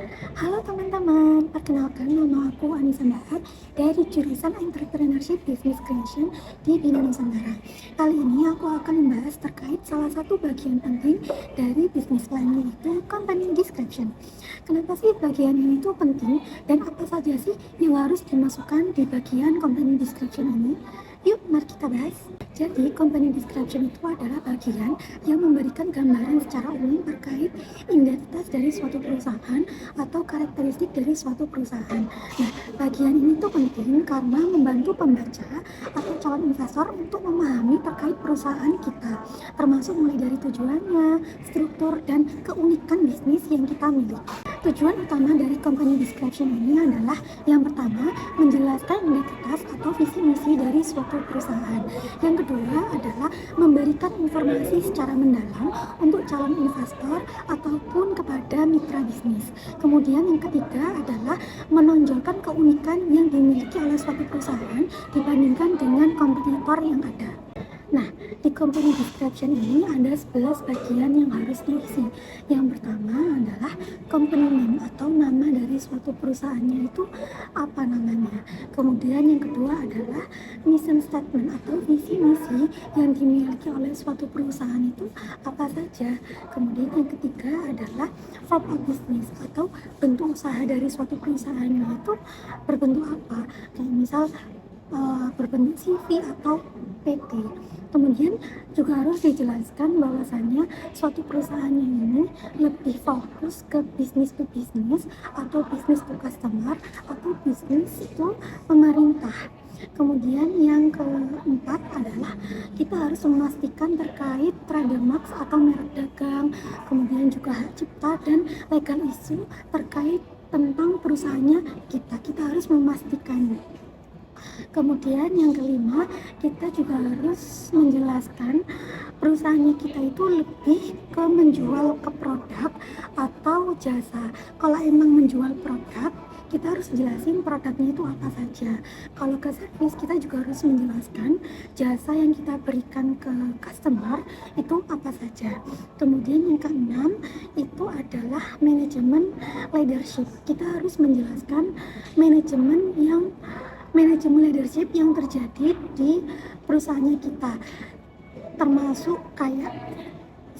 Halo teman-teman, perkenalkan nama aku Anissa Bahar dari jurusan Entrepreneurship Business Creation di Bina Nusantara. Kali ini aku akan membahas terkait salah satu bagian penting dari business plan, yaitu company description. Kenapa sih bagian ini tuh penting dan apa saja sih yang harus dimasukkan di bagian company description ini? Yuk, mari kita bahas. Jadi, company description itu adalah bagian yang memberikan gambaran secara umum terkait identitas dari suatu perusahaan atau karakteristik dari suatu perusahaan. Nah, bagian ini tuh penting karena membantu pembaca atau calon investor untuk memahami terkait perusahaan kita, termasuk mulai dari tujuannya, struktur, dan keunikan bisnis yang kita miliki. Tujuan utama dari company description ini adalah yang pertama, menjelaskan identitas atau visi misi dari suatu perusahaan. Yang kedua adalah memberikan informasi secara mendalam untuk calon investor ataupun kepada mitra bisnis. Kemudian yang ketiga adalah menonjolkan keunikan yang dimiliki oleh suatu perusahaan dibandingkan dengan kompetitor yang ada. Nah, di company description ini ada 11 bagian yang harus diisi. Yang pertama adalah company name atau nama dari suatu perusahaannya itu apa namanya. Kemudian yang kedua adalah mission statement atau visi misi yang dimiliki oleh suatu perusahaan itu apa saja. Kemudian yang ketiga adalah form of business atau bentuk usaha dari suatu perusahaannya itu berbentuk apa. Kayak misal berbentuk CV atau PT. Kemudian juga harus dijelaskan bahwasannya suatu perusahaan ini lebih fokus ke bisnis to bisnis atau bisnis to customer atau bisnis to pemerintah. Kemudian yang keempat adalah kita harus memastikan terkait trademark atau merek dagang, kemudian juga hak cipta dan legal issue terkait tentang perusahaannya kita harus memastikan. Kemudian yang kelima, kita juga harus menjelaskan perusahaannya kita itu lebih ke menjual ke produk atau jasa. Kalau emang menjual produk, kita harus jelasin produknya itu apa saja. Kalau ke service, kita juga harus menjelaskan jasa yang kita berikan ke customer itu apa saja. Kemudian yang keenam itu adalah manajemen leadership. Kita harus menjelaskan manajemen leadership yang terjadi di perusahaannya kita, termasuk kayak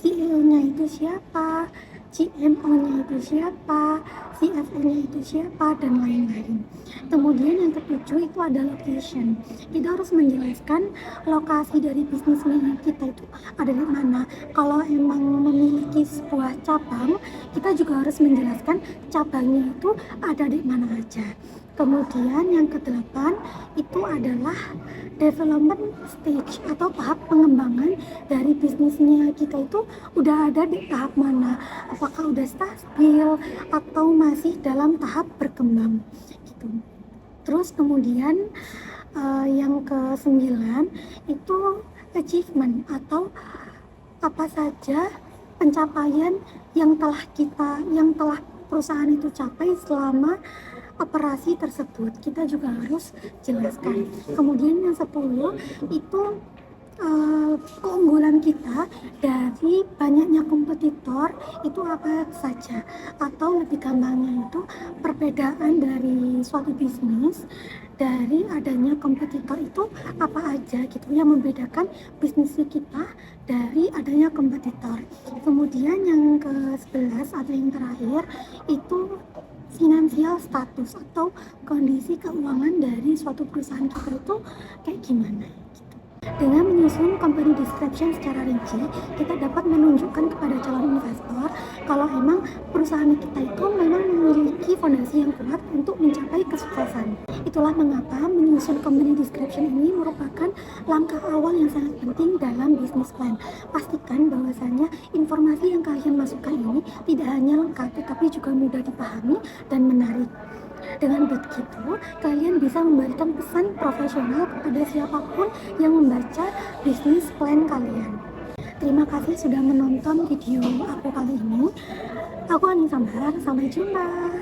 CEO-nya itu siapa, CMO-nya itu siapa, CFO-nya itu siapa, dan lain-lain. Kemudian yang ketujuh itu ada location. Kita harus menjelaskan lokasi dari bisnis kita itu ada di mana. Kalau emang memiliki sebuah cabang, kita juga harus menjelaskan cabangnya itu ada di mana aja. Kemudian yang kedelapan itu adalah development stage atau tahap pengembangan dari bisnisnya kita itu udah ada di tahap mana, apakah udah stabil atau masih dalam tahap berkembang gitu. Terus kemudian yang ke-9 itu achievement atau apa saja pencapaian yang telah perusahaan itu capai selama operasi tersebut, kita juga harus jelaskan. Kemudian yang 10 itu keunggulan kita dari banyaknya kompetitor itu apa saja, atau lebih gampangnya itu perbedaan dari suatu bisnis dari adanya kompetitor itu apa aja gitu yang membedakan bisnis kita dari adanya kompetitor. Kemudian yang ke-11 atau yang terakhir itu finansial status atau kondisi keuangan dari suatu perusahaan kita itu kayak gimana gitu. Dengan menyusun company description secara rinci, kita dapat menunjukkan kepada calon investor kalau emang perusahaan kita itu memang memiliki fondasi yang kuat untuk mencapai kesuksesan. Itulah mengapa menyusun company description ini merupakan langkah awal yang sangat penting dalam business plan. Pastikan bahwasannya informasi yang kalian masukkan ini tidak hanya lengkap tetapi juga mudah dipahami dan menarik. Dengan begitu, kalian bisa memberikan pesan profesional kepada siapapun yang membaca bisnis plan kalian. Terima kasih sudah menonton video aku kali ini. Aku Anissa Bahar, sampai jumpa.